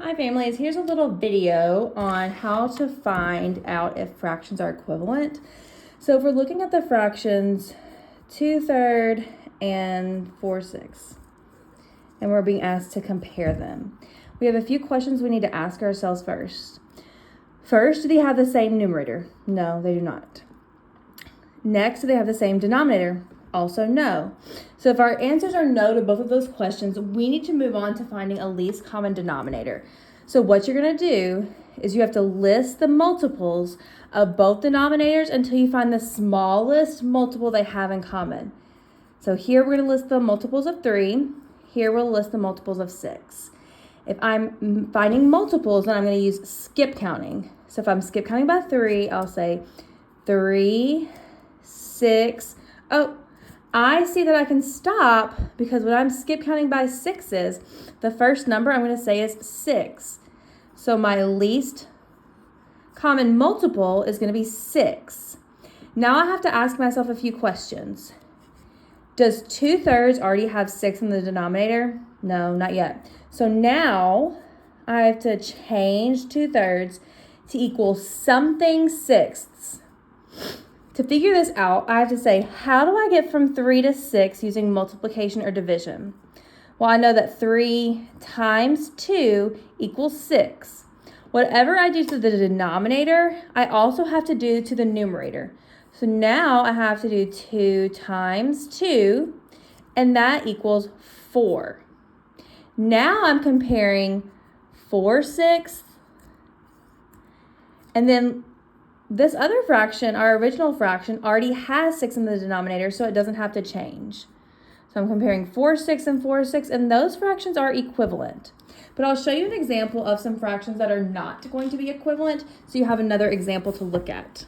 Hi families, here's a little video on how to find out if fractions are equivalent. So if we're looking at the fractions 2/3 and 4/6, and we're being asked to compare them, we have a few questions we need to ask ourselves first. First, do they have the same numerator? No, they do not. Next, do they have the same denominator? Also no. So if our answers are no to both of those questions, we need to move on to finding a least common denominator. So what you're going to do is you have to list the multiples of both denominators until you find the smallest multiple they have in common. So here we're going to list the multiples of 3. Here we'll list the multiples of 6. If I'm finding multiples, then I'm going to use skip counting. So if I'm skip counting by 3, I'll say 3, 6. Oh, I see that I can stop because when I'm skip counting by 6s, the first number I'm going to say is 6. So my least common multiple is going to be 6. Now I have to ask myself a few questions. Does 2/3 already have 6 in the denominator? No, not yet. So now I have to change 2/3 to equal something sixths. To figure this out, I have to say, how do I get from 3 to 6 using multiplication or division? Well, I know that 3 times 2 equals 6. Whatever I do to the denominator, I also have to do to the numerator. So now I have to do 2 times 2, and that equals 4. Now I'm comparing 4/6, and then this other fraction, our original fraction, already has 6 in the denominator, so it doesn't have to change. So I'm comparing 4/6 and 4/6, and those fractions are equivalent. But I'll show you an example of some fractions that are not going to be equivalent, so you have another example to look at.